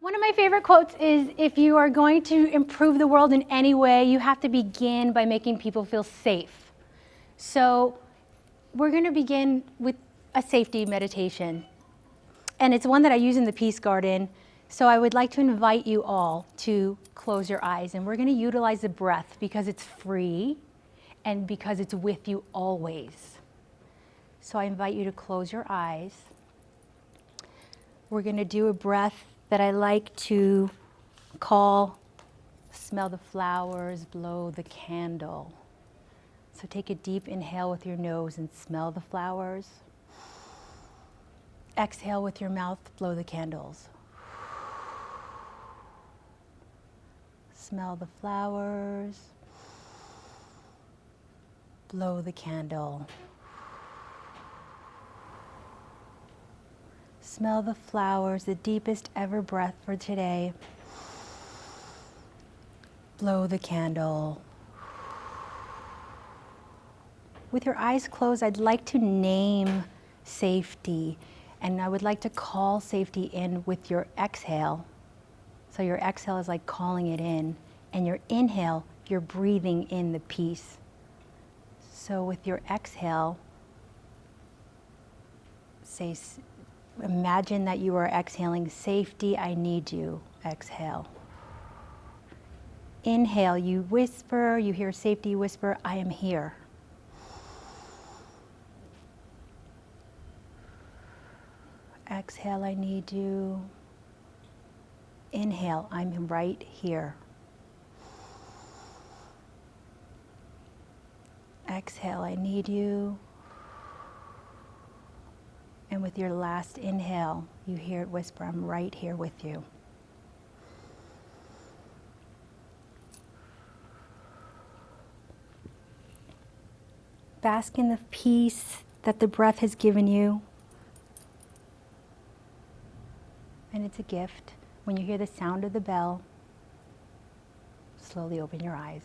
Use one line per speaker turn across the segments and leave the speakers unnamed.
One of my favorite quotes is, if you are going to improve the world in any way, you have to begin by making people feel safe. So we're going to begin with a safety meditation. And it's one that I use in the Peace Garden. So I would like to invite you all to close your eyes. And we're going to utilize the breath because it's free and because it's with you always. So I invite you to close your eyes. We're going to do a breath that I like to call smell the flowers, blow the candle. So take a deep inhale with your nose and smell the flowers. Exhale with your mouth, blow the candles. Smell the flowers, blow the candle. Smell the flowers, the deepest ever breath for today. Blow the candle. With your eyes closed, I'd like to name safety, and I would like to call safety in with your exhale. So your exhale is like calling it in, and your inhale, you're breathing in the peace. So with your exhale, imagine that you are exhaling safety, I need you. Exhale. Inhale, you whisper, you hear safety whisper, I am here. Exhale, I need you. Inhale, I'm right here. Exhale, I need you. And with your last inhale, you hear it whisper, I'm right here with you. Bask in the peace that the breath has given you. And it's a gift. When you hear the sound of the bell, slowly open your eyes.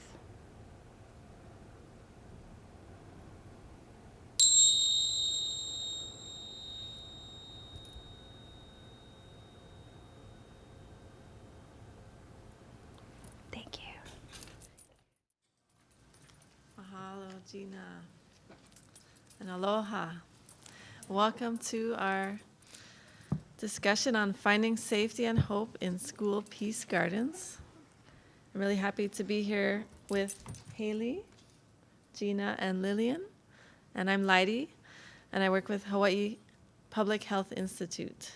Thank you.
Mahalo, Gina. And aloha. Welcome to our discussion on finding safety and hope in school peace gardens. I'm really happy to be here with Hayley, Gina, and Lillian. And I'm Leidy, and I work with Hawaii Public Health Institute.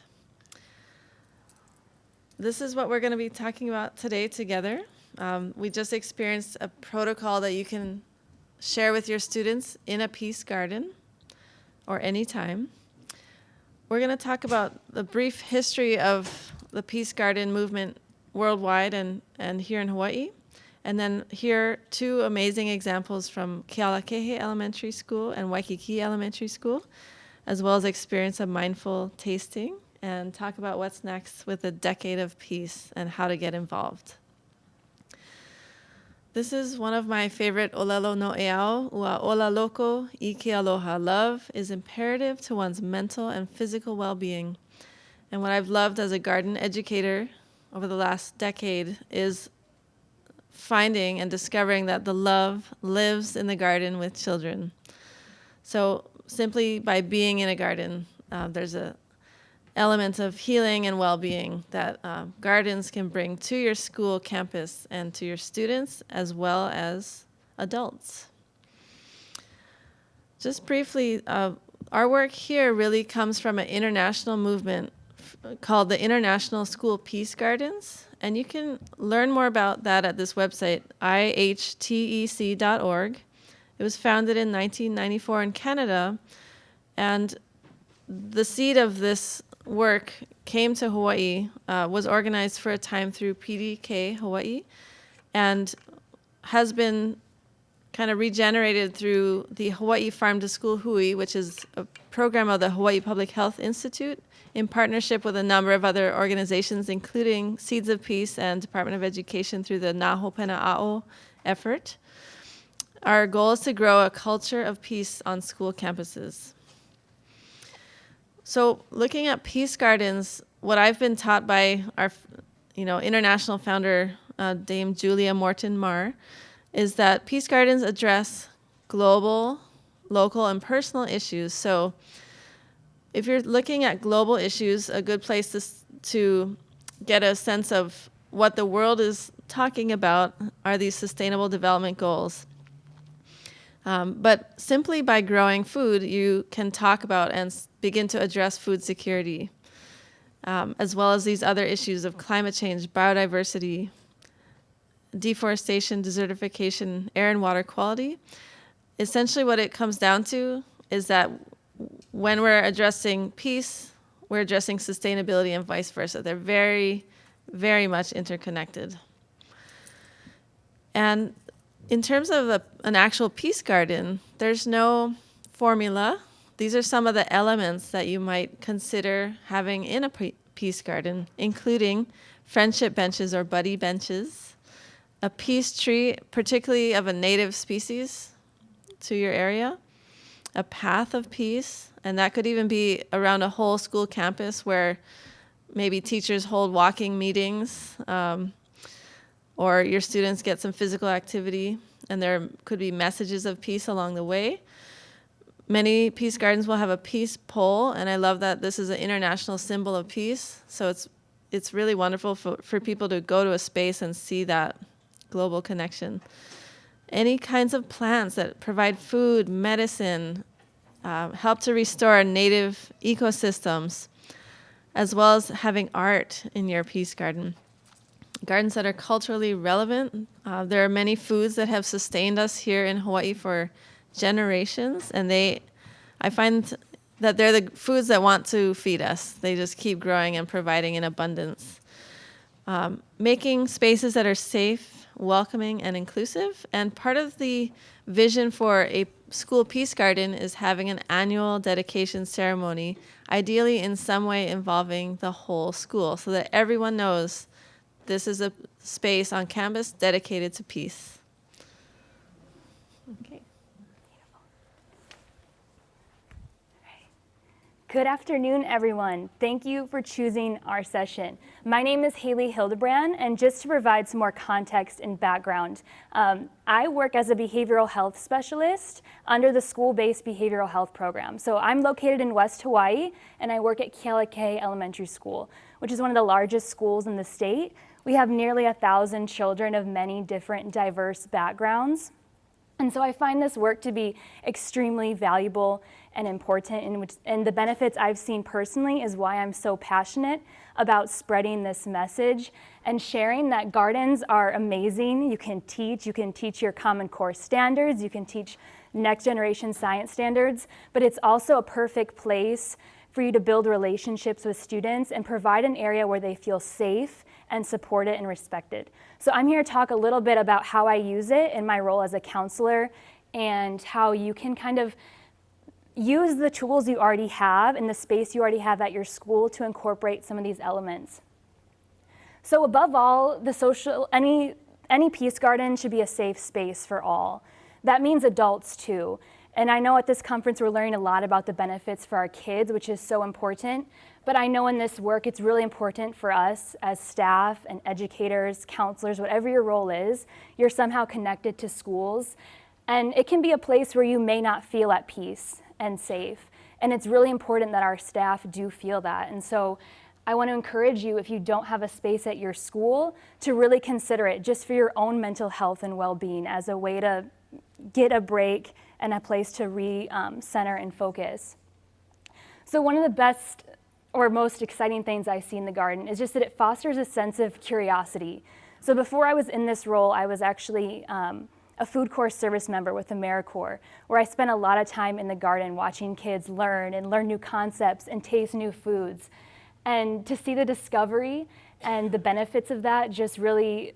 This is what we're going to be talking about today together. We just experienced a protocol that you can share with your students in a peace garden or anytime. We're going to talk about the brief history of the peace garden movement worldwide and here in Hawaii, and then hear two amazing examples from Kealakehe Elementary School and Waikīkī Elementary School, as well as experience a mindful tasting and talk about what's next with a decade of peace and how to get involved. This is one of my favorite olelo no eao, ua ola loko I ke aloha. Love is imperative to one's mental and physical well-being. And what I've loved as a garden educator over the last decade is finding and discovering that the love lives in the garden with children. So simply by being in a garden, there's a element of healing and well-being that gardens can bring to your school campus and to your students as well as adults. Just briefly, our work here really comes from an international movement called the International School Peace Gardens, and you can learn more about that at this website, ihtec.org. It was founded in 1994 in Canada, and the seed of this work came to Hawaii, was organized for a time through PDK Hawaii, and has been kind of regenerated through the Hawaii Farm to School Hui, which is a program of the Hawaii Public Health Institute in partnership with a number of other organizations, including Seeds of Peace and Department of Education through the Na Hopena A'o effort. Our goal is to grow a culture of peace on school campuses. So looking at peace gardens, what I've been taught by international founder, Dame Julia Morton Marr, is that peace gardens address global, local, and personal issues. So if you're looking at global issues, a good place to get a sense of what the world is talking about are these sustainable development goals. But simply by growing food, you can talk about and begin to address food security, as well as these other issues of climate change, biodiversity, deforestation, desertification, air and water quality. Essentially what it comes down to is that when we're addressing peace, we're addressing sustainability and vice versa. They're very, very much interconnected. And in terms of an actual peace garden, there's no formula. These are some of the elements that you might consider having in a peace garden, including friendship benches or buddy benches, a peace tree, particularly of a native species to your area, a path of peace, and that could even be around a whole school campus where maybe teachers hold walking meetings, or your students get some physical activity, and there could be messages of peace along the way. Many peace gardens will have a peace pole, and I love that this is an international symbol of peace. So it's really wonderful for people to go to a space and see that global connection. Any kinds of plants that provide food, medicine, help to restore native ecosystems, as well as having art in your peace garden. Gardens that are culturally relevant. There are many foods that have sustained us here in Hawaii for generations, and I find that they're the foods that want to feed us. They just keep growing and providing in abundance. Making spaces that are safe, welcoming, and inclusive. And part of the vision for a school peace garden is having an annual dedication ceremony, ideally in some way involving the whole school, so that everyone knows this is a space on campus dedicated to peace. Okay.
Good afternoon, everyone. Thank you for choosing our session. My name is Hayley Hildebrand, and just to provide some more context and background, I work as a behavioral health specialist under the school-based behavioral health program. So I'm located in West Hawaii, and I work at Kealakehe Elementary School, which is one of the largest schools in the state. We have nearly 1,000 children of many different diverse backgrounds. And so I find this work to be extremely valuable and important, and the benefits I've seen personally is why I'm so passionate about spreading this message and sharing that gardens are amazing. You can teach your Common Core standards, you can teach next generation science standards, but it's also a perfect place for you to build relationships with students and provide an area where they feel safe and supported and respected. So I'm here to talk a little bit about how I use it in my role as a counselor and how you can kind of use the tools you already have and the space you already have at your school to incorporate some of these elements. So above all, any peace garden should be a safe space for all. That means adults too. And I know at this conference we're learning a lot about the benefits for our kids, which is so important. But I know in this work it's really important for us as staff and educators, counselors, whatever your role is, you're somehow connected to schools. And it can be a place where you may not feel at peace and safe. And it's really important that our staff do feel that. And so I want to encourage you, if you don't have a space at your school, to really consider it just for your own mental health and well-being as a way to get a break and a place to re-center and focus. So one of the best or most exciting things I see in the garden is just that it fosters a sense of curiosity. So before I was in this role, I was actually a food corps service member with AmeriCorps, where I spent a lot of time in the garden watching kids learn new concepts and taste new foods. And to see the discovery and the benefits of that just really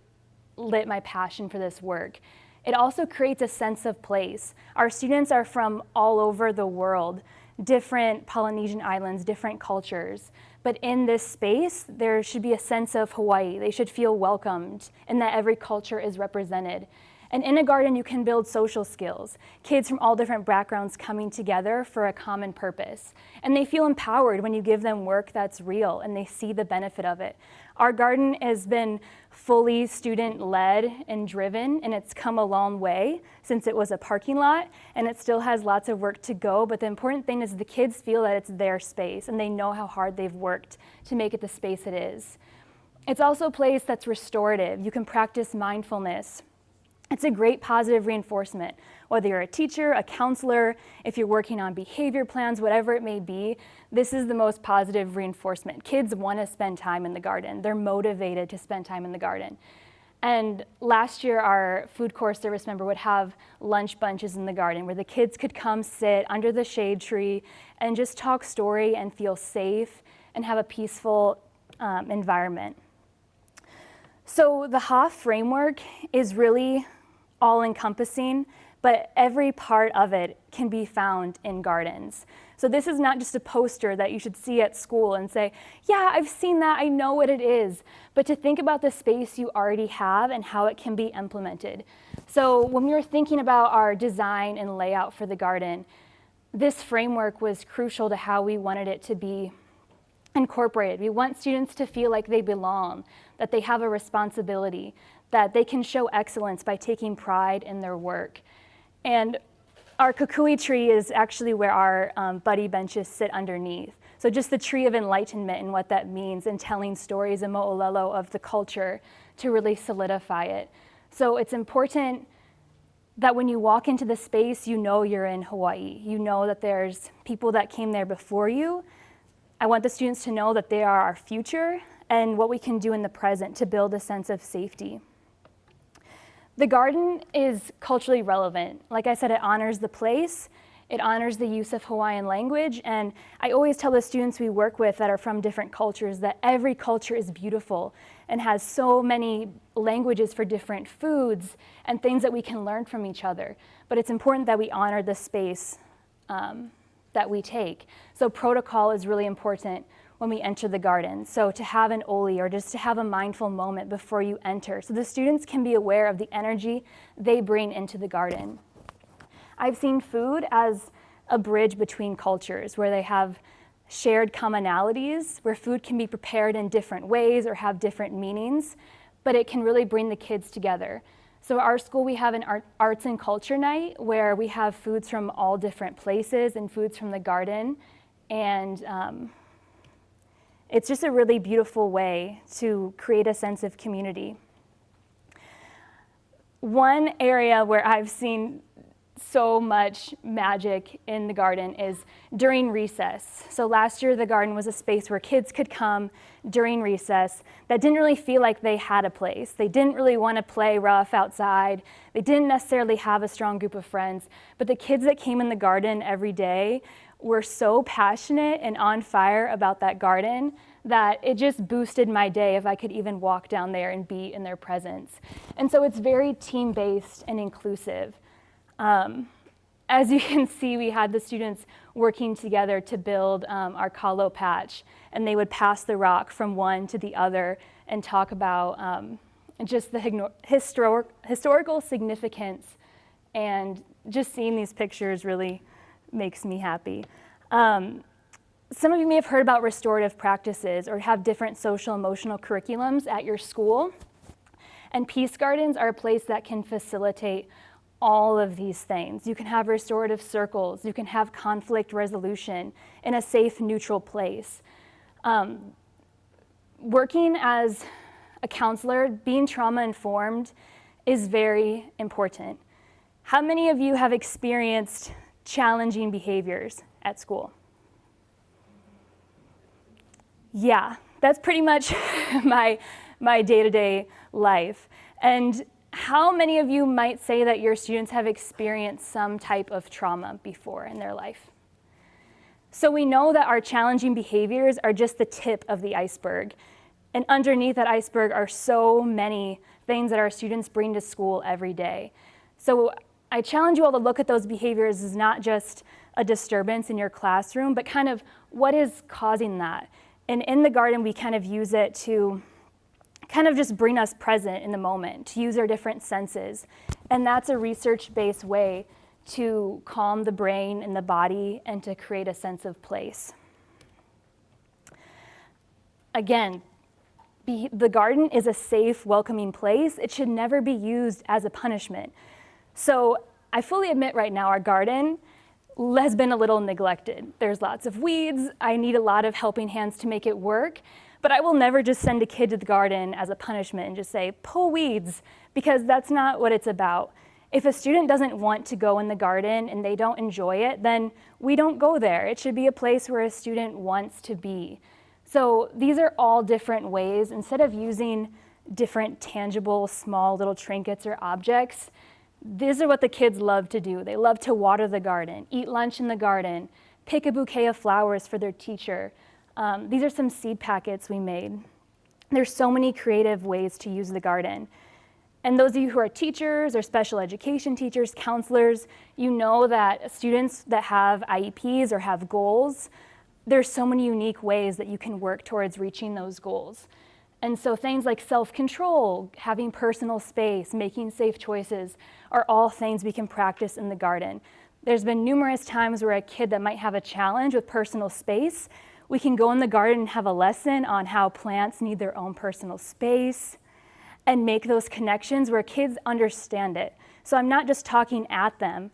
lit my passion for this work. It also creates a sense of place. Our students are from all over the world, different Polynesian islands, different cultures. But in this space, there should be a sense of Hawaii. They should feel welcomed and that every culture is represented. And in a garden, you can build social skills, kids from all different backgrounds coming together for a common purpose. And they feel empowered when you give them work that's real and they see the benefit of it. Our garden has been fully student-led and driven, and it's come a long way since it was a parking lot, and it still has lots of work to go. But the important thing is the kids feel that it's their space, and they know how hard they've worked to make it the space it is. It's also a place that's restorative. You can practice mindfulness. It's a great positive reinforcement. Whether you're a teacher, a counselor, if you're working on behavior plans, whatever it may be, this is the most positive reinforcement. Kids want to spend time in the garden. They're motivated to spend time in the garden. And last year, our food corps service member would have lunch bunches in the garden where the kids could come sit under the shade tree and just talk story and feel safe and have a peaceful environment. So the HA framework is really all-encompassing, but every part of it can be found in gardens. So this is not just a poster that you should see at school and say, yeah, I've seen that, I know what it is, but to think about the space you already have and how it can be implemented. So when we were thinking about our design and layout for the garden, this framework was crucial to how we wanted it to be incorporated. We want students to feel like they belong, that they have a responsibility, that they can show excellence by taking pride in their work. And our kukui tree is actually where our buddy benches sit underneath. So just the tree of enlightenment and what that means, and telling stories and mo'olelo of the culture to really solidify it. So it's important that when you walk into the space, you know you're in Hawaii. You know that there's people that came there before you. I want the students to know that they are our future and what we can do in the present to build a sense of safety. The garden is culturally relevant. Like I said, it honors the place, it honors the use of Hawaiian language, and I always tell the students we work with that are from different cultures that every culture is beautiful and has so many languages for different foods and things that we can learn from each other. But it's important that we honor the space that we take. So protocol is really important when we enter the garden. So to have an oli or just to have a mindful moment before you enter, so the students can be aware of the energy they bring into the garden. I've seen food as a bridge between cultures where they have shared commonalities, where food can be prepared in different ways or have different meanings, but it can really bring the kids together. So at our school, we have an arts and culture night where we have foods from all different places and foods from the garden. And it's just a really beautiful way to create a sense of community. One area where I've seen so much magic in the garden is during recess. So last year, the garden was a space where kids could come during recess that didn't really feel like they had a place. They didn't really want to play rough outside. They didn't necessarily have a strong group of friends, but the kids that came in the garden every day were so passionate and on fire about that garden that it just boosted my day if I could even walk down there and be in their presence. And so it's very team-based and inclusive. As you can see, we had the students working together to build our kalo patch, and they would pass the rock from one to the other and talk about just the historical significance, and just seeing these pictures really makes me happy. Some of you may have heard about restorative practices or have different social emotional curriculums at your school, and peace gardens are a place that can facilitate all of these things. You can have restorative circles, you can have conflict resolution in a safe, neutral place. Working as a counselor, being trauma-informed is very important. How many of you have experienced challenging behaviors at school? Yeah, that's pretty much my day-to-day life. And how many of you might say that your students have experienced some type of trauma before in their life? So we know that our challenging behaviors are just the tip of the iceberg. And underneath that iceberg are so many things that our students bring to school every day. So I challenge you all to look at those behaviors as not just a disturbance in your classroom, but kind of what is causing that. And in the garden, we kind of use it to kind of just bring us present in the moment, to use our different senses And that's a research-based way to calm the brain and the body and to create a sense of place. Again, the garden is a safe, welcoming place. It should never be used as a punishment. So I fully admit right now our garden has been a little neglected. There's lots of weeds. I need a lot of helping hands to make it work. But I will never just send a kid to the garden as a punishment and just say, pull weeds, because that's not what it's about. If a student doesn't want to go in the garden and they don't enjoy it, then we don't go there. It should be a place where a student wants to be. So these are all different ways. Instead of using different tangible, small little trinkets or objects, these are what the kids love to do. They love to water the garden, eat lunch in the garden, pick a bouquet of flowers for their teacher. These are some seed packets we made. There's so many creative ways to use the garden. And those of you who are teachers or special education teachers, counselors, you know that students that have IEPs or have goals, there's so many unique ways that you can work towards reaching those goals. And so things like self-control, having personal space, making safe choices are all things we can practice in the garden. There's been numerous times where a kid that might have a challenge with personal space, we can go in the garden and have a lesson on how plants need their own personal space and make those connections where kids understand it. So I'm not just talking at them,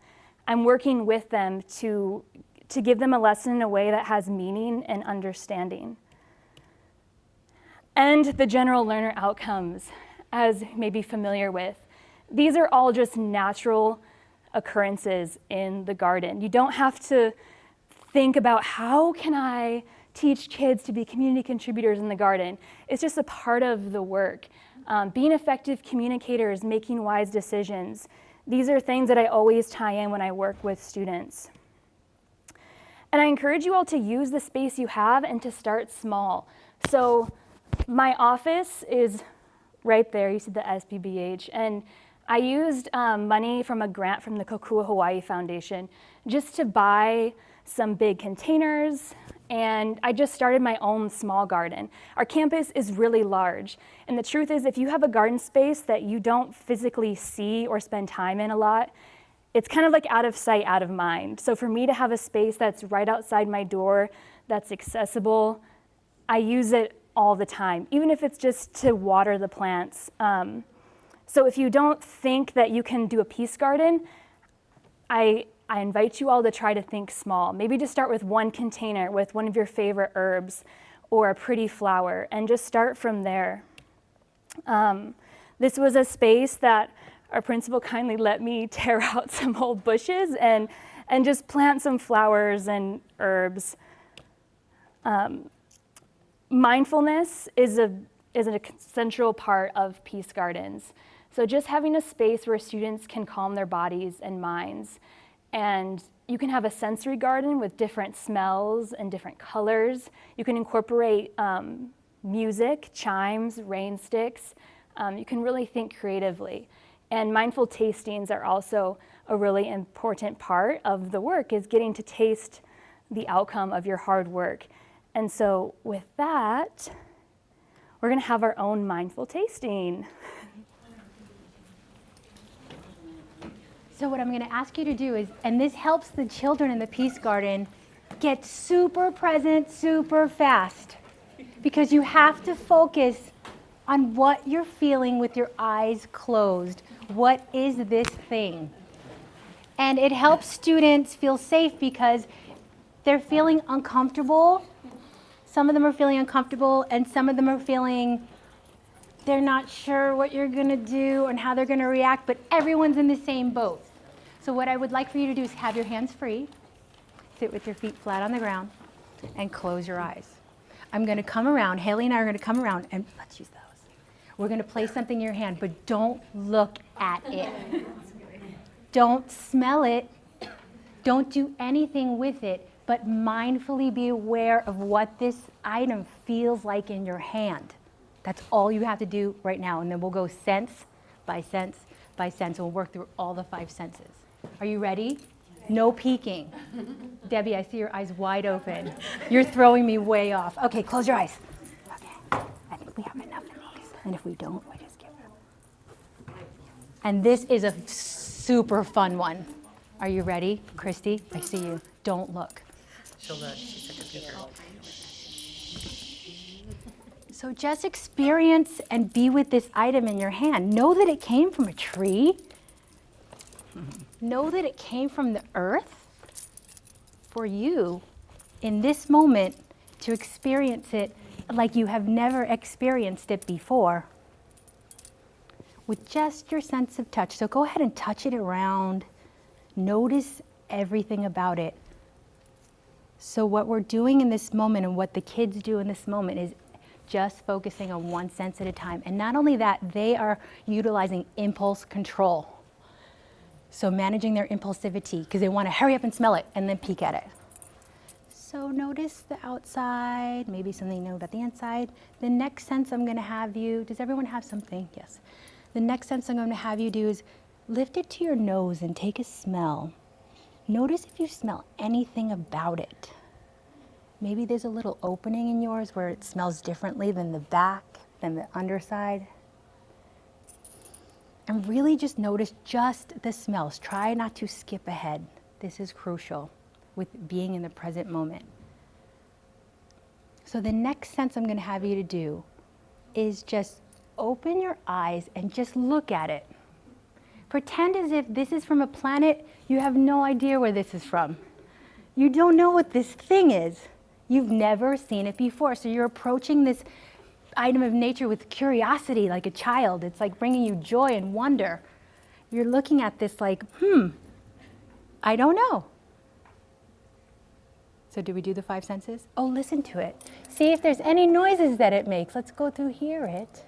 I'm working with them to give them a lesson in a way that has meaning and understanding. And the general learner outcomes, as you may be familiar with, these are all just natural occurrences in the garden. You don't have to think about how can I teach kids to be community contributors in the garden. It's just a part of the work. Being effective communicators, making wise decisions. These are things that I always tie in when I work with students. And I encourage you all to use the space you have and to start small. So my office is right there. You see the SPBH. And I used money from a grant from the Kokua Hawaii Foundation just to buy some big containers. And I just started my own small garden. Our campus is really large. And the truth is, if you have a garden space that you don't physically see or spend time in a lot, it's kind of like out of sight, out of mind. So for me to have a space that's right outside my door, that's accessible, I use it all the time, even if it's just to water the plants. So if you don't think that you can do a peace garden, I invite you all to try to think small. Maybe just start with one container with one of your favorite herbs or a pretty flower and just start from there. This was a space that our principal kindly let me tear out some old bushes and just plant some flowers and herbs. Mindfulness is a central part of peace gardens. So just having a space where students can calm their bodies and minds. And you can have a sensory garden with different smells and different colors. You can incorporate music, chimes, rain sticks. You can really think creatively. And mindful tastings are also a really important part of the work, is getting to taste the outcome of your hard work. And so with that, we're gonna have our own mindful tasting.
So what I'm going to ask you to do is, and this helps the children in the Peace Garden get super present super fast, because you have to focus on what you're feeling with your eyes closed. What is this thing? And it helps students feel safe because they're feeling uncomfortable. Some of them are feeling uncomfortable, and some of them are feeling they're not sure what you're going to do and how they're going to react, but everyone's in the same boat. So what I would like for you to do is have your hands free, sit with your feet flat on the ground, and close your eyes. I'm going to come around, Hayley and I are going to come around, and let's use those. We're going to place something in your hand, but don't look at it. Don't smell it. Don't do anything with it, but mindfully be aware of what this item feels like in your hand. That's all you have to do right now, and then we'll go sense by sense by sense, and we'll work through all the 5 senses. Are you ready? No peeking. Debbie, I see your eyes wide open. You're throwing me way off. Okay, close your eyes. Okay, I think we have enough of these. And if we don't, we just give And this is a super fun one. Are you ready, Christy? I see you. Don't look.
She'll look. She's such a peeker.
So just experience and be with this item in your hand. Know that it came from a tree. Know that it came from the earth for you in this moment to experience it like you have never experienced it before with just your sense of touch. So go ahead and touch it around. Notice everything about it. So what we're doing in this moment and what the kids do in this moment is just focusing on one sense at a time. And not only that, they are utilizing impulse control. So managing their impulsivity because they want to hurry up and smell it and then peek at it. So notice the outside, maybe something new about the inside. The next sense I'm going to have you, does everyone have something? Yes. The next sense I'm going to have you do is lift it to your nose and take a smell. Notice if you smell anything about it. Maybe there's a little opening in yours where it smells differently than the back, than the underside. And really just notice just the smells. Try not to skip ahead. This is crucial with being in the present moment. So the next sense I'm going to have you to do is just open your eyes and just look at it. Pretend as if this is from a planet you have no idea where this is from. You don't know what this thing is. You've never seen it before. So you're approaching this item of nature with curiosity like a child. It's like bringing you joy and wonder. You're looking at this like, I don't know. So do we do the 5 senses? Oh, listen to it. See if there's any noises that it makes. Let's go through, hear it.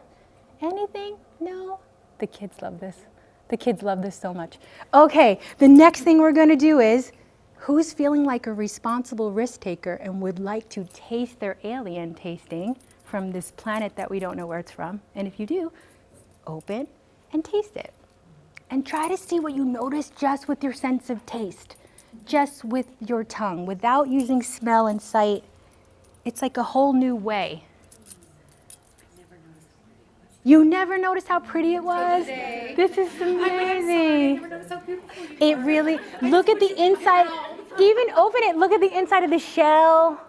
Anything? No? The kids love this. The kids love this so much. Okay, the next thing we're going to do is, who's feeling like a responsible risk taker and would like to taste their alien tasting from this planet that we don't know where it's from? And if you do, open and taste it. And try to see what you notice just with your sense of taste, just with your tongue, without using smell and sight. It's like a whole new way. You never noticed how pretty it was? This is amazing. It really, look at the inside, even open it, look at the inside of the shell.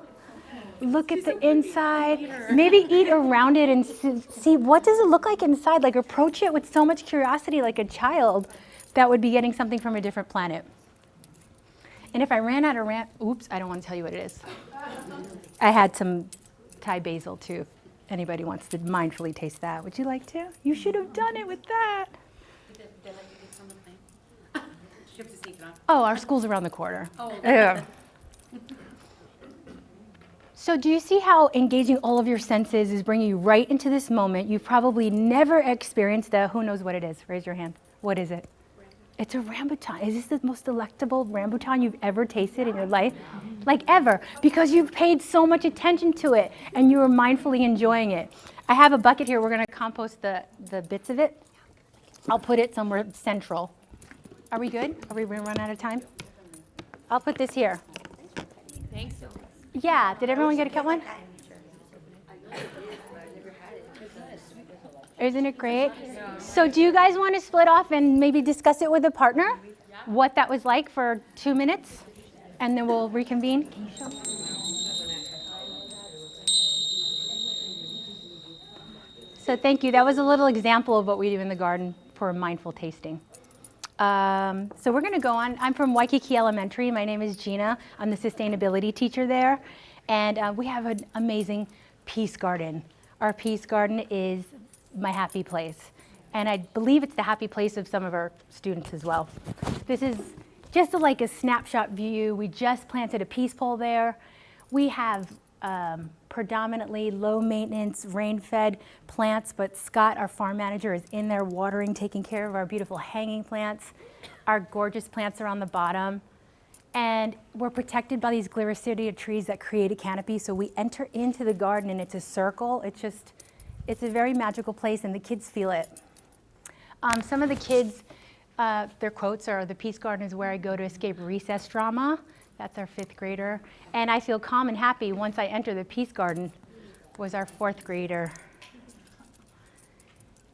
Look at the inside. Maybe eat around it and see what does it look like inside. Like approach it with so much curiosity like a child that would be getting something from a different planet. And if I ran out of oops, I don't want to tell you what it is. I had some Thai basil too. Anybody wants to mindfully taste that? Would you like to? You should have done it with that.
Did they let you get some of the thing? Did you have to sneak it off?
Oh, our school's around the corner.
Oh,
Yeah. So do you see how engaging all of your senses is bringing you right into this moment? You've probably never experienced who knows what it is? Raise your hand. What is it? It's a rambutan. Is this the most delectable rambutan you've ever tasted in your life? Like ever, because you've paid so much attention to it and you were mindfully enjoying it. I have a bucket here. We're going to compost the bits of it. I'll put it somewhere central. Are we good? Are we going to run out of time? I'll put this here.
Thanks.
Yeah, did everyone get a cut one? Isn't it great? So do you guys want to split off and maybe discuss it with a partner? What that was like for 2 minutes? And then we'll reconvene. Can you show? So thank you. That was a little example of what we do in the garden for mindful tasting. So we're going to go on. I'm from Waikīkī Elementary. My name is Gina. I'm the sustainability teacher there. And we have an amazing peace garden. Our peace garden is my happy place. And I believe it's the happy place of some of our students as well. This is just like a snapshot view. We just planted a peace pole there. We have predominantly low maintenance, rain-fed plants, but Scott, our farm manager, is in there watering, taking care of our beautiful hanging plants. Our gorgeous plants are on the bottom. And we're protected by these Glyricidea trees that create a canopy. So we enter into the garden and it's a circle. It's a very magical place and the kids feel it. Some of the kids, their quotes are, "The Peace Garden is where I go to escape recess drama." That's our 5th grader. "And I feel calm and happy once I enter the Peace Garden," was our 4th grader.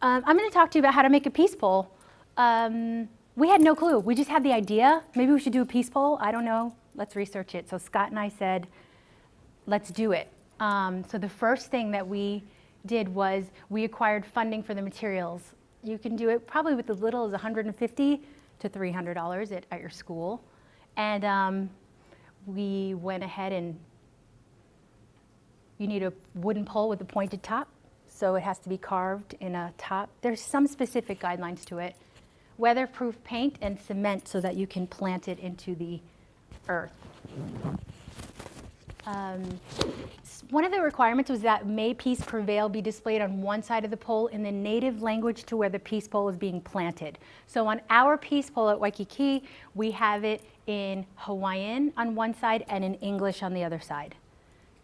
I'm going to talk to you about how to make a peace pole. We had no clue. We just had the idea. Maybe we should do a peace poll. I don't know. Let's research it. So Scott and I said, let's do it. So the first thing that we did was we acquired funding for the materials. You can do it probably with as little as $150 to $300 at your school. And we went ahead and you need a wooden pole with a pointed top. So it has to be carved in a top. There's some specific guidelines to it. Weatherproof paint and cement so that you can plant it into the earth. One of the requirements was that "May Peace Prevail" be displayed on one side of the pole in the native language to where the peace pole is being planted. So on our peace pole at Waikīkī, we have it in Hawaiian on one side and in English on the other side.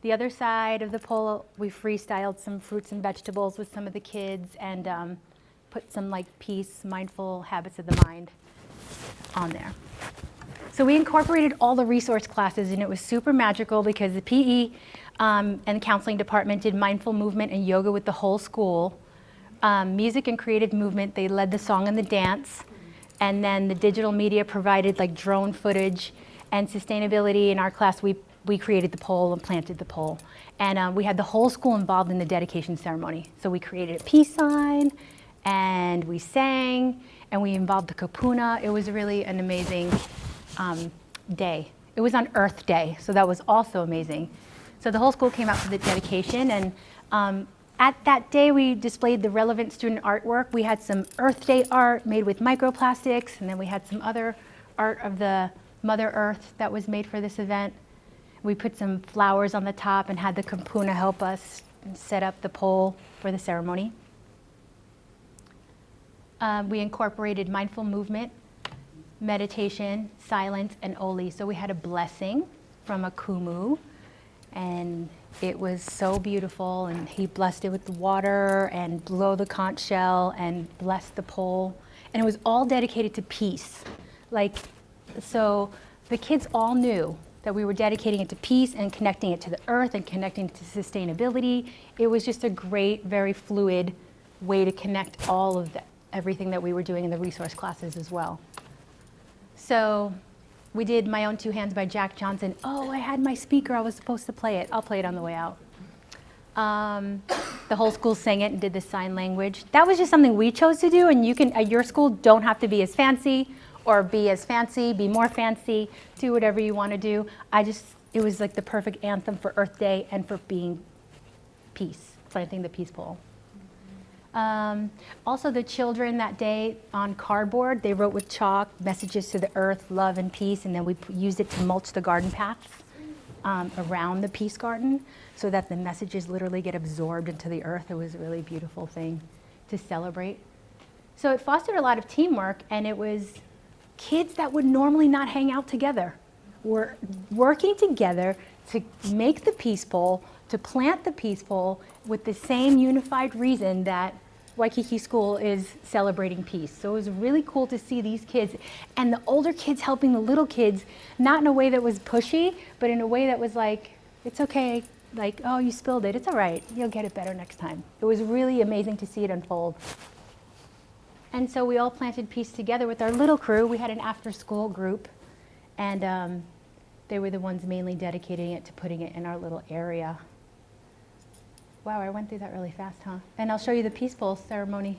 The other side of the pole, we freestyled some fruits and vegetables with some of the kids and put some like peace, mindful habits of the mind on there. So we incorporated all the resource classes, and it was super magical because the PE and the counseling department did mindful movement and yoga with the whole school. Music and creative movement, they led the song and the dance. And then the digital media provided like drone footage, and sustainability in our class, we created the pole and planted the pole. And we had the whole school involved in the dedication ceremony. So we created a peace sign, and we sang, and we involved the kapuna. It was really an amazing day. It was on Earth Day, so that was also amazing. So the whole school came out for the dedication, and at that day we displayed the relevant student artwork. We had some Earth Day art made with microplastics, and then we had some other art of the Mother Earth that was made for this event. We put some flowers on the top and had the kapuna help us set up the pole for the ceremony. We incorporated mindful movement, meditation, silence, and oli. So we had a blessing from a kumu, and it was so beautiful, and he blessed it with the water and blow the conch shell and blessed the pole. And it was all dedicated to peace. So the kids all knew that we were dedicating it to peace and connecting it to the earth and connecting it to sustainability. It was just a great, very fluid way to connect all of everything that we were doing in the resource classes as well. So we did My Own Two Hands by Jack Johnson. Oh, I had my speaker, I was supposed to play it. I'll play it on the way out. The whole school sang it and did the sign language. That was just something we chose to do, and you can, at your school, don't have to be as fancy or be as fancy, be more fancy, do whatever you want to do. It was like the perfect anthem for Earth Day and for being peace, planting the peace pole. Also, the children that day on cardboard, they wrote with chalk messages to the earth, love and peace, and then we used it to mulch the garden paths around the peace garden so that the messages literally get absorbed into the earth. It was a really beautiful thing to celebrate. So it fostered a lot of teamwork, and it was kids that would normally not hang out together were working together to make the peace pole, to plant the peace pole with the same unified reason that Waikīkī School is celebrating peace. So it was really cool to see these kids and the older kids helping the little kids, not in a way that was pushy, but in a way that was like, it's okay, like, oh, you spilled it, it's all right, you'll get it better next time. It was really amazing to see it unfold. And so we all planted peace together with our little crew. We had an after-school group, and they were the ones mainly dedicating it to putting it in our little area. Wow, I went through that really fast, huh? And I'll show you the peace pole ceremony.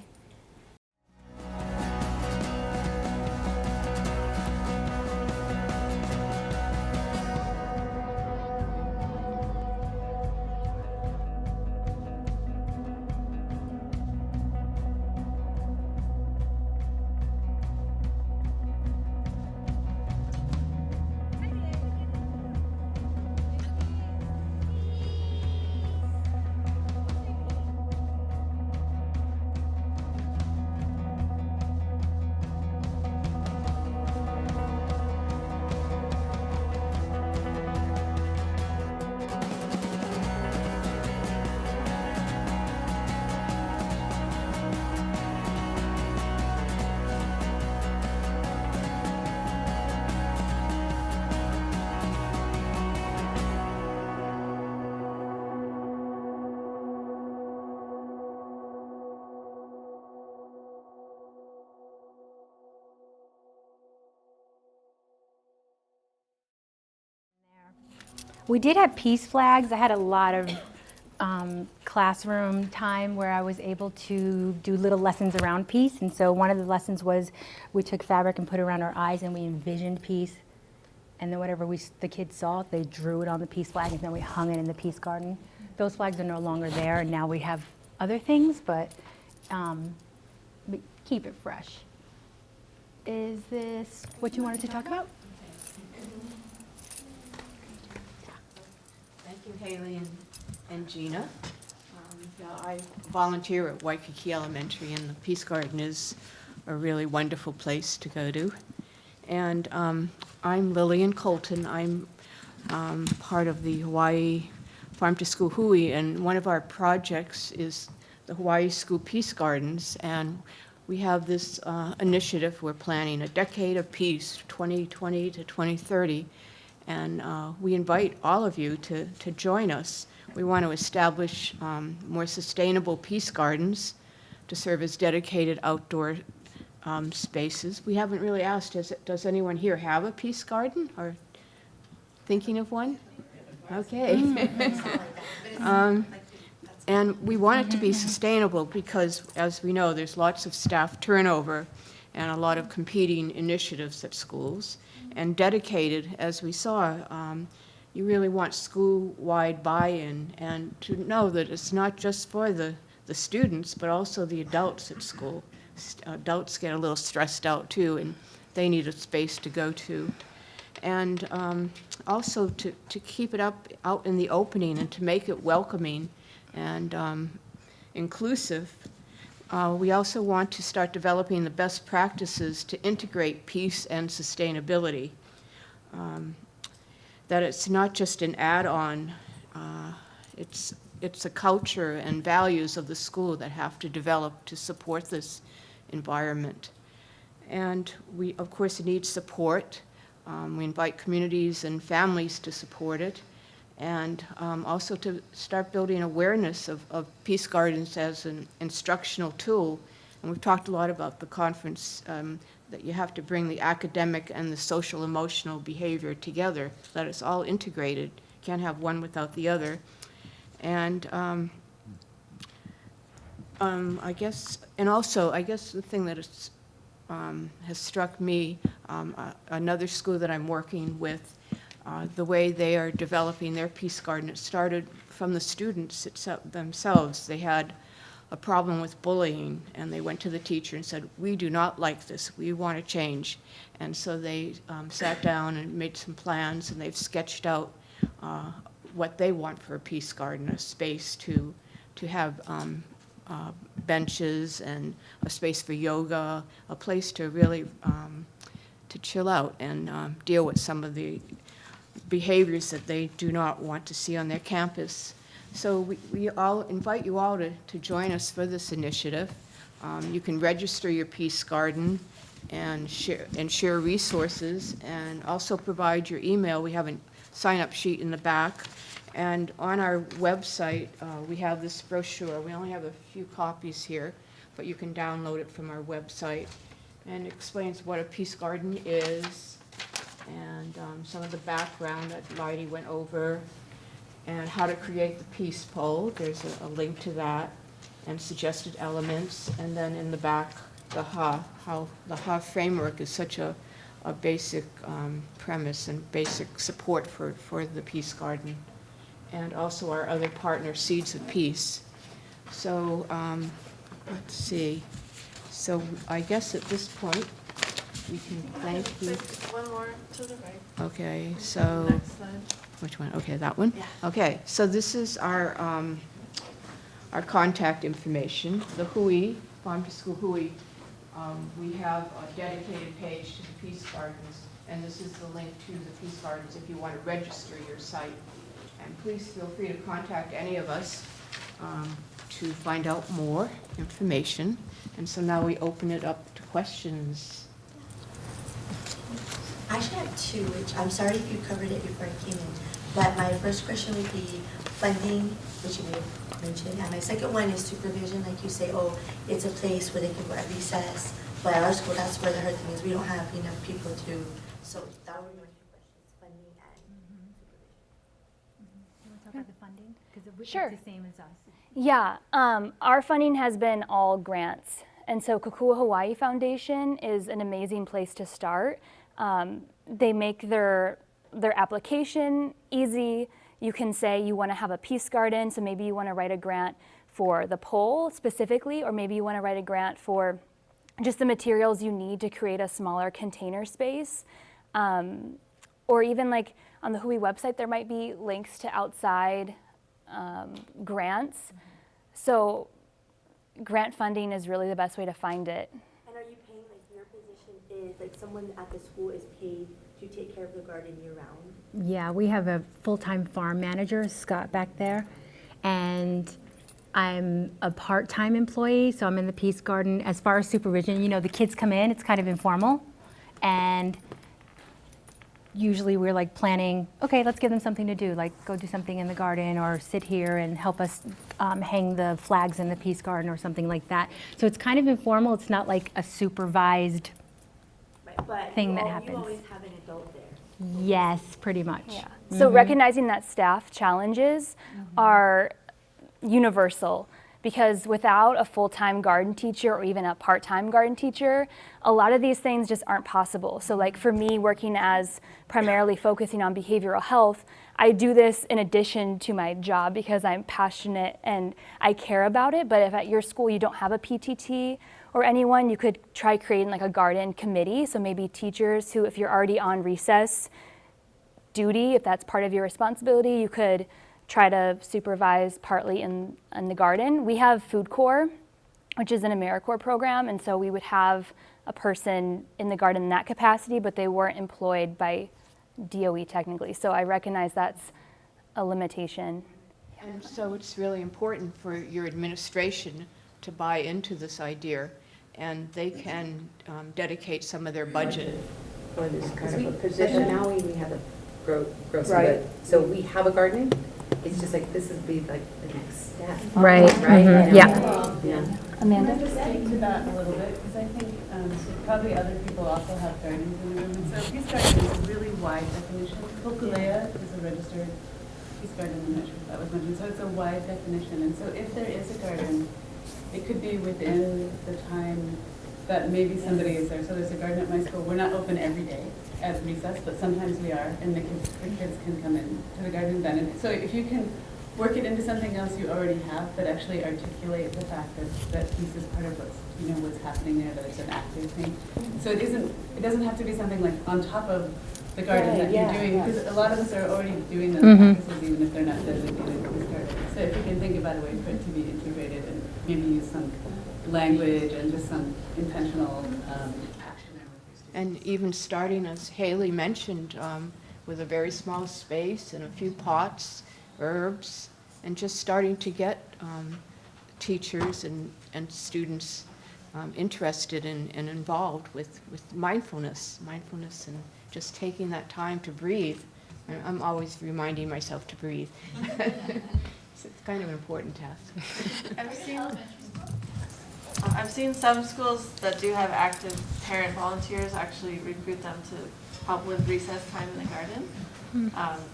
We did have peace flags. I had a lot of classroom time where I was able to do little lessons around peace. And so one of the lessons was we took fabric and put it around our eyes and we envisioned peace. And then whatever the kids saw, they drew it on the peace flag and then we hung it in the peace garden. Those flags are no longer there and now we have other things, but we keep it fresh. Is this what you wanted to talk about?
Thank you, Hayley and Gina. Yeah, I volunteer at Waikīkī Elementary, and the Peace Garden is a really wonderful place to go to. And I'm Lillian Colton. I'm part of the Hawaii Farm to School Hui, and one of our projects is the Hawaii School Peace Gardens. And we have this initiative. We're planning a decade of peace, 2020 to 2030. And we invite all of you to join us. We want to establish more sustainable peace gardens to serve as dedicated outdoor spaces. We haven't really asked, does anyone here have a peace garden or thinking of one? Okay. And we want it to be sustainable because, as we know, there's lots of staff turnover and a lot of competing initiatives at schools. And dedicated, as we saw, you really want school-wide buy-in and to know that it's not just for the students, but also the adults at school. Adults get a little stressed out too, and they need a space to go to. And also to keep it out in the opening and to make it welcoming and inclusive. We also want to start developing the best practices to integrate peace and sustainability. That it's not just an add-on, it's a culture and values of the school that have to develop to support this environment. And we, of course, need support. We invite communities and families to support it, and also to start building awareness of peace gardens as an instructional tool. And we've talked a lot about the conference, that you have to bring the academic and the social emotional behavior together, that it's all integrated. Can't have one without the other. And I guess the thing that has struck me, another school that I'm working with, the way they are developing their peace garden, it started from the students themselves. They had a problem with bullying, and they went to the teacher and said, we do not like this, we want to change. And so they sat down and made some plans, and they've sketched out what they want for a peace garden, a space to have benches and a space for yoga, a place to really to chill out and deal with some of the behaviors that they do not want to see on their campus. So we all invite you all to join us for this initiative. You can register your peace garden and share resources, and also provide your email. We have a sign-up sheet in the back. And on our website, we have this brochure. We only have a few copies here, but you can download it from our website. And it explains what a peace garden is, and some of the background that Leidy went over, and how to create the peace pole. There's a link to that, and suggested elements. And then in the back, the how the framework is such a basic premise and basic support for the peace garden. And also our other partner, Seeds of Peace. So let's see. So I guess at this point, we can thank you.
One more to the right.
Okay, so,
Next slide.
which one? Okay, that one?
Yeah.
Okay, so this is our contact information. The Hui, Farm to School Hui, we have a dedicated page to the Peace Gardens, and this is the link to the Peace Gardens if you want to register your site. And please feel free to contact any of us to find out more information. And so now we open it up to questions.
I actually have two, which I'm sorry if you covered it before I came in. But my first question would be funding, which you may have mentioned. And my second one is supervision. Like you say, oh, it's a place where they can go at recess. But at our school, that's where the hard thing is. We don't have enough people to. So that would be my two questions, funding and supervision.
Sure.
It's the same as us.
Yeah, our funding has been all grants. And so Kokua Hawaii Foundation is an amazing place to start. They make their application easy. You can say you want to have a peace garden, so maybe you want to write a grant for the pole specifically, or maybe you want to write a grant for just the materials you need to create a smaller container space. Or even like on the Hui website, there might be links to outside grants. So grant funding is really the best way to find it.
And are you paying, like your position is, like someone at the school is paid to take care of the garden year round?
Yeah, we have a full-time farm manager, Scott, back there, and I'm a part-time employee, so I'm in the Peace Garden. As far as supervision, you know, the kids come in, it's kind of informal, and usually we're like planning, okay, let's give them something to do, like go do something in the garden or sit here and help us hang the flags in the Peace Garden or something like that. So it's kind of informal, it's not like a supervised
But
thing that
you
happens.
always have an adult there.
Yes, pretty much.
Yeah. So recognizing that staff challenges are universal, because without a full-time garden teacher or even a part-time garden teacher, a lot of these things just aren't possible. So like for me, working as primarily focusing on behavioral health, I do this in addition to my job because I'm passionate and I care about it. But if at your school you don't have a PTT or anyone, you could try creating like a garden committee. So maybe teachers who, if you're already on recess duty, if that's part of your responsibility, you could try to supervise partly in the garden. We have Food Corps, which is an AmeriCorps program, and so we would have a person in the garden in that capacity, but they weren't employed by DOE technically. So I recognize that's a limitation.
And so it's really important for your administration to buy into this idea, and they can dedicate some of their budget.
For this kind of a position, now we have a gross
Right.
good. So we have a garden, it's just like, this would be like the next step.
Right.
Right?
Yeah.
Yeah.
Amanda?
Can I just speak to that a little bit? Because I think probably other people also have gardens in the room. And so peace garden is a really wide definition. Kokulea is a registered peace garden, I'm not sure if that was mentioned. So it's a wide definition. And so if there is a garden, it could be within the time that maybe somebody is there. So there's a garden at my school. We're not open every day at recess, but sometimes we are, and the kids can come in to the garden then. And so if you can work it into something else you already have, but actually articulate the fact that peace is part of what's happening there, that it's an active thing. So it doesn't have to be something like on top of the garden that you're doing, because a lot of us are already doing those practices even if they're not designated to this garden. So if you can think about a way for it to be integrated and maybe use some language and just some intentional action there with your students.
And even starting, as Hayley mentioned, with a very small space and a few pots, herbs, and just starting to get teachers and students interested and involved with mindfulness and just taking that time to breathe. I'm always reminding myself to breathe. It's kind of an important task.
I've seen some schools that do have active parent volunteers actually recruit them to help with recess time in the garden,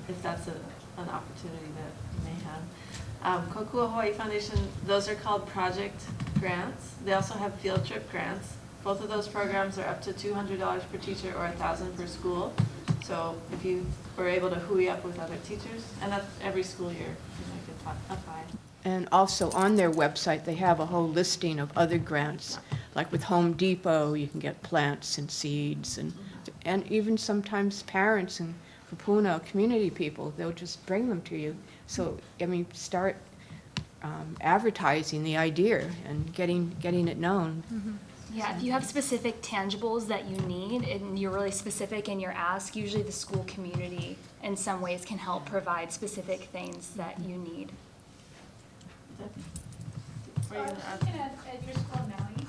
if that's an opportunity that you may have. Kokua Hawaii Foundation, those are called project grants. They also have field trip grants. Both of those programs are up to $200 per teacher or $1,000 per school. So if you were able to hui up with other teachers, and that's every school year, you could apply.
And also on their website, they have a whole listing of other grants. Like with Home Depot, you can get plants and seeds, and even sometimes parents and Kupuna community people, they'll just bring them to you. So, I mean, start advertising the idea and getting it known.
Yeah, if you have specific tangibles that you need and you're really specific in your ask, usually the school community in some ways can help provide specific things that you need.
Were you gonna ask?
Looking at your school, Maui,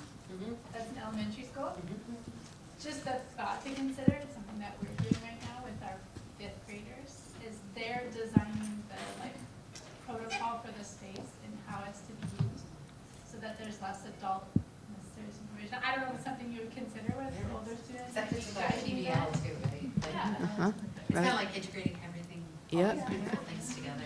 that's an elementary school. Just a thought to consider, something that we're doing right now with our 5th graders, is they're designing the protocol for the space and how it's to be used, so that there's less adult necessary supervision. I don't know if it's something you would consider with older students.
Except it's about
guiding
PBL
them.
too, right?
Yeah.
It's kind of like integrating everything, all
Yeah.
these beautiful things together.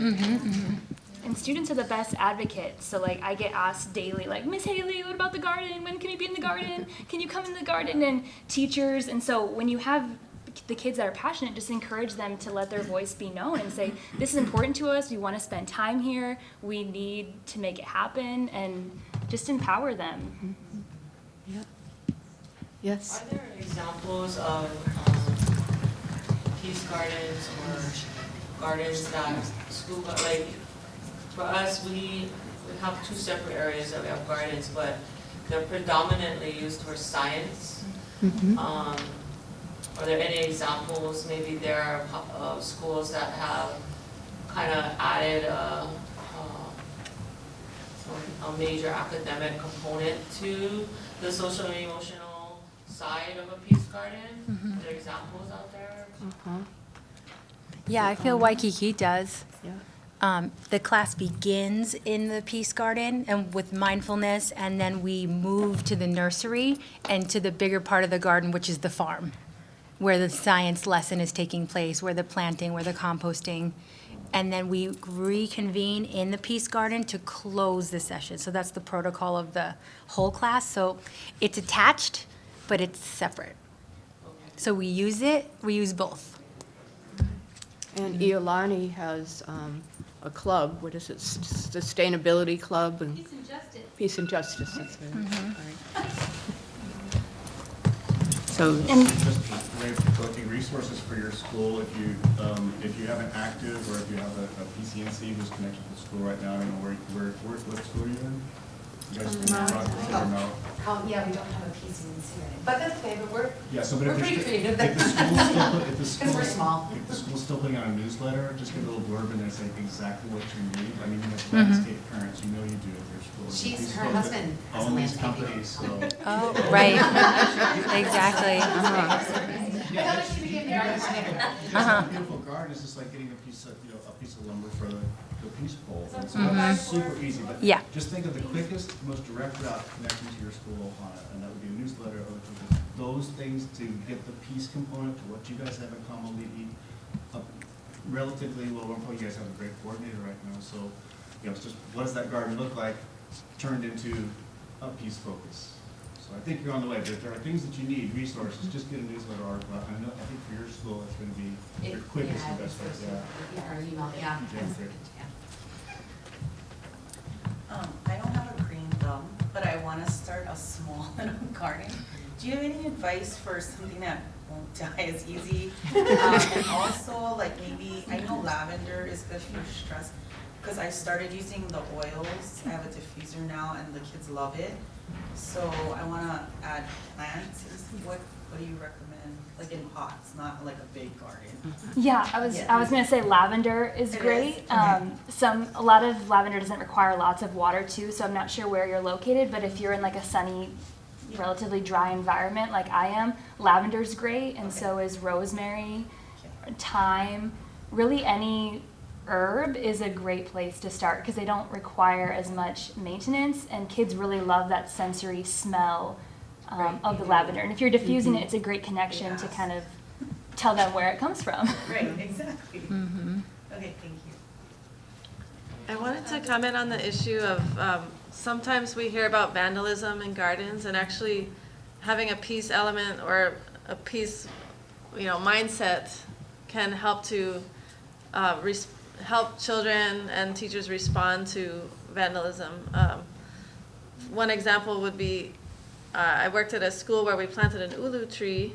and students are the best advocates. So like I get asked daily, like, Miss Hayley, what about the garden? When can we be in the garden? Can you come in the garden? And teachers, and so when you have the kids that are passionate, just encourage them to let their voice be known and say, this is important to us. We want to spend time here. We need to make it happen, and just empower them.
Yeah. Yes.
Are there examples of peace gardens or gardens that school, like, for us, we have two separate areas that we have gardens, but they're predominantly used for science. Are there any examples? Maybe there are schools that have kind of added a major academic component to the social and emotional side of a peace garden. Are there examples out there?
Yeah, I feel Waikīkī does.
Yeah.
The class begins in the Peace Garden and with mindfulness, and then we move to the nursery and to the bigger part of the garden, which is the farm, where the science lesson is taking place, where the planting, where the composting, and then we reconvene in the Peace Garden to close the session. So that's the protocol of the whole class. So it's attached, but it's separate. So we use both.
And Iolani has a club, what is it, Sustainability Club and
Peace and justice.
Peace and Justice. That's right. So,
Just way of collecting resources for your school, if you have an active or if you have a PCNC who's connected to the school right now, I don't know what school are you in? You guys can talk or no?
Yeah, we don't have a PCNC right now, but that's okay, but we're
We're
pretty creative.
If the
Because we're small.
If the school's still putting out a newsletter, just give a little blurb and then say exactly what you need. I mean, you have landscape parents, you know you do at your school.
Her husband has a
Own these
landscaping
companies, so.
Oh, right. Exactly.
Beautiful garden is just like getting a piece of lumber for the peace pole. And so that's super easy, but
Yeah.
just think of the quickest, most direct route connecting to your school on it, and that would be a newsletter or those things to get the peace component to what you guys have in common. Relatively low info. You guys have a great coordinator right now, so it's just what does that garden look like turned into a peace focus. So I think you're on the way, but if there are things that you need, resources, just get a newsletter article. I think for your school, it's going to be your quickest and best way.
Yeah, or email, yeah.
Great.
I don't have a green thumb, but I want to start a small little garden. Do you have any advice for something that won't die as easy? And also, like maybe, I know lavender is good for stress, because I started using the oils. I have a diffuser now, and the kids love it. So I want to add plants. What do you recommend? Like in pots, not like a big garden.
Yeah, I was gonna say lavender is great. A lot of lavender doesn't require lots of water too, so I'm not sure where you're located, but if you're in like a sunny, relatively dry environment like I am, lavender's great, and so is rosemary, thyme. Really any herb is a great place to start because they don't require as much maintenance, and kids really love that sensory smell of the lavender. And if you're diffusing it, it's a great connection to kind of tell them where it comes from.
Right, exactly. Okay, thank you.
I wanted to comment on the issue of sometimes we hear about vandalism in gardens, and actually having a peace element or a peace, mindset can help to help children and teachers respond to vandalism. One example would be I worked at a school where we planted an ulu tree,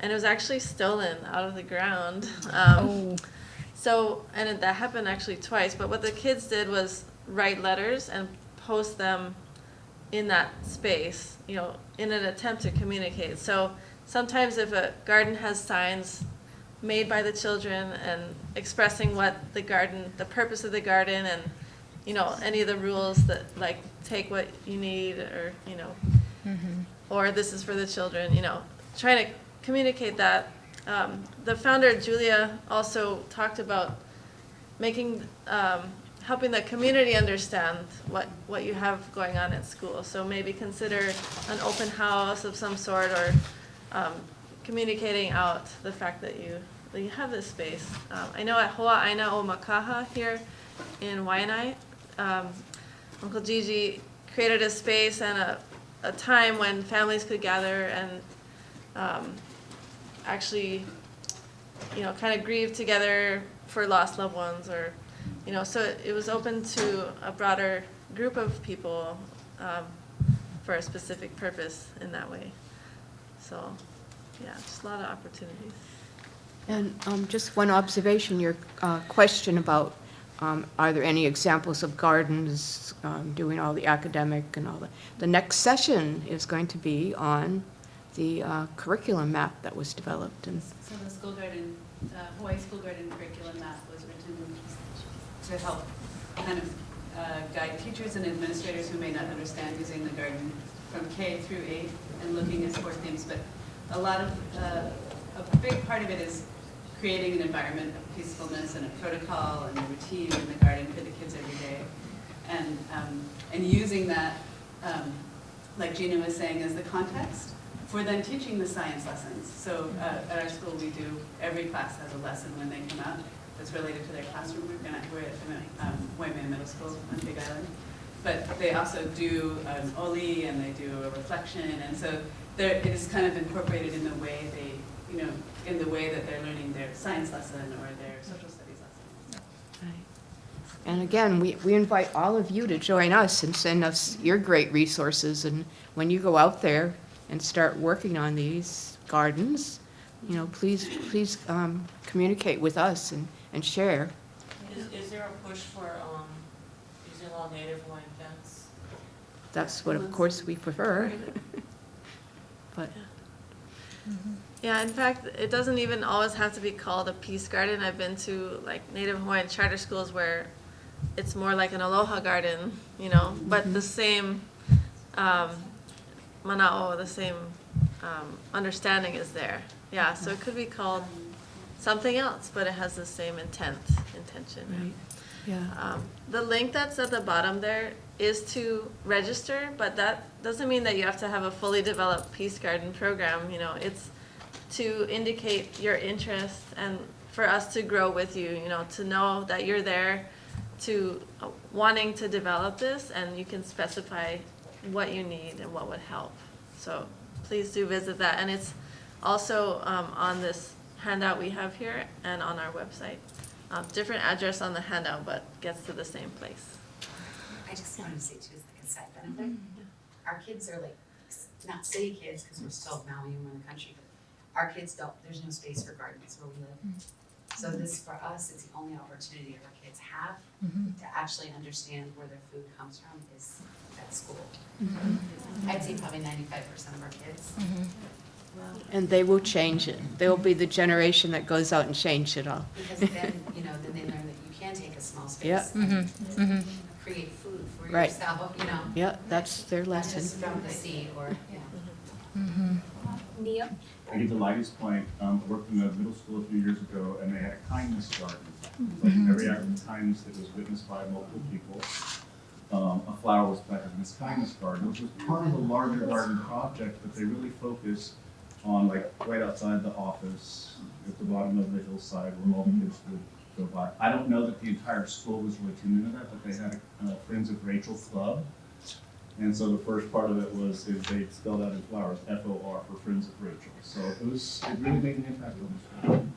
and it was actually stolen out of the ground. And that happened actually twice, but what the kids did was write letters and post them in that space, in an attempt to communicate. So sometimes if a garden has signs made by the children and expressing what the purpose of the garden and, any of the rules that like take what you need or, or this is for the children, trying to communicate that. The founder, Julia, also talked about helping the community understand what you have going on at school. So maybe consider an open house of some sort, or communicating out the fact that you have this space. I know at Ho'a'aina o Makaha here in Waianae, Uncle Gigi created a space and a time when families could gather and actually, kind of grieve together for lost loved ones, or, so it was open to a broader group of people for a specific purpose in that way. So, yeah, just a lot of opportunities.
And just one observation, your question about are there any examples of gardens doing all the academic and all that. The next session is going to be on the curriculum map that was developed. And
So the school garden, Hawaii school garden curriculum map was written to help kind of guide teachers and administrators who may not understand using the garden from K through 8 and looking at 4 themes. But a lot of, a big part of it is creating an environment of peacefulness and a protocol and a routine in the garden for the kids every day. And using that, like Gina was saying, as the context for then teaching the science lessons. So at our school, we do, every class has a lesson when they come out that's related to their classroom. We're at Waimea Middle School on Big Island. But they also do an oli and they do a reflection. And so it is kind of incorporated in the way they, in the way that they're learning their science lesson or their social studies lesson.
right. And again, we invite all of you to join us and send us your great resources. And when you go out there and start working on these gardens, please communicate with us and share.
Is there a push for using all native Hawaiian fence?
That's what, of course, we prefer. But
Yeah, in fact, it doesn't even always have to be called a peace garden. I've been to Native Hawaiian charter schools where it's more like an aloha garden, but the same mana'o, the same understanding is there. Yeah, so it could be called something else, but it has the same intention.
right. Yeah.
The link that's at the bottom there is to register, but that doesn't mean that you have to have a fully developed peace garden program. It's to indicate your interest and for us to grow with you, to know that you're there to wanting to develop this, and you can specify what you need and what would help. So please do visit that. And it's also on this handout we have here and on our website. Different address on the handout, but gets to the same place.
I just wanted to say too, is the consent benefit. Our kids are not city kids, because we're still Maui and we're in the country, but our kids there's no space for gardens where we live. So this, for us, it's the only opportunity our kids have to actually understand where their food comes from is at school. I'd say probably 95% of our kids.
And they will change it. They'll be the generation that goes out and change it all.
Because then, then they learn that you can take a small space
Yeah.
and create food for
Right.
yourself,
Yeah, that's their
not
lesson.
just from the seed or,
Neil?
I get to Lighty's point, I worked in a middle school a few years ago, and they had a kindness garden. Like every act of kindness that was witnessed by multiple people, a flower was planted in this kindness garden, which was part of a larger garden project, but they really focused on right outside the office, at the bottom of the hillside where all the kids would go by. I don't know that the entire school was really tuned into that, but they had a Friends of Rachel club. And so the first part of it was they spelled out in flowers, FOR, for Friends of Rachel. So it really made an impact on the school.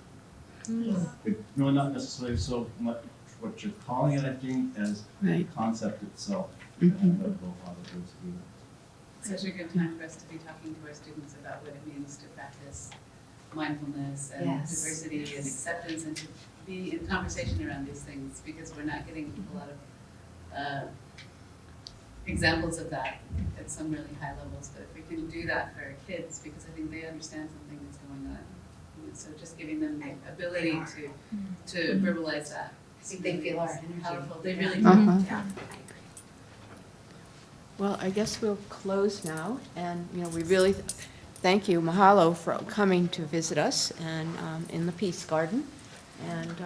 It's really not necessarily so much what you're calling it, I think, as the concept itself. And that will allow it to do that.
Such a good time for us to be talking to our students about what it means to practice mindfulness and diversity and acceptance, and to be in conversation around these things, because we're not getting a lot of examples of that at some really high levels. But if we can do that for our kids, because I think they understand something that's going on. So just giving them the ability to verbalize that.
I think they feel our energy.
Powerful. They really do.
Yeah.
Well, I guess we'll close now, and, we really thank you, mahalo, for coming to visit us and in the Peace Garden. And do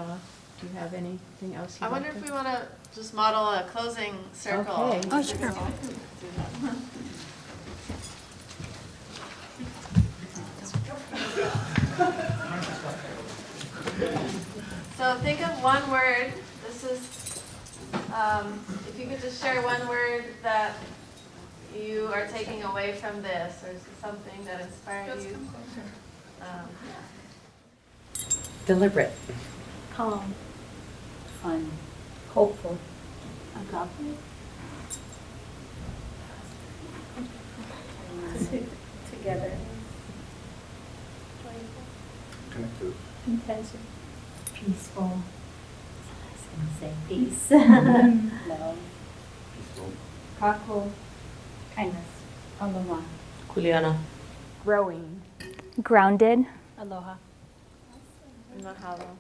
you have anything else you'd
I wonder
like
if
to-
we want to just model a closing circle.
Okay.
Oh, sure.
So think of one word. This is If you could just share one word that you are taking away from this, or something that inspired you.
Deliberate.
Calm. Fun. Hopeful. Agape. Together.
Connected.
Intention. Peaceful. I was going to say peace. Love.
Peaceful.
Kako. Kindness. Aloha.
Kuleana.
Growing. Grounded.
Aloha.
Mahalo.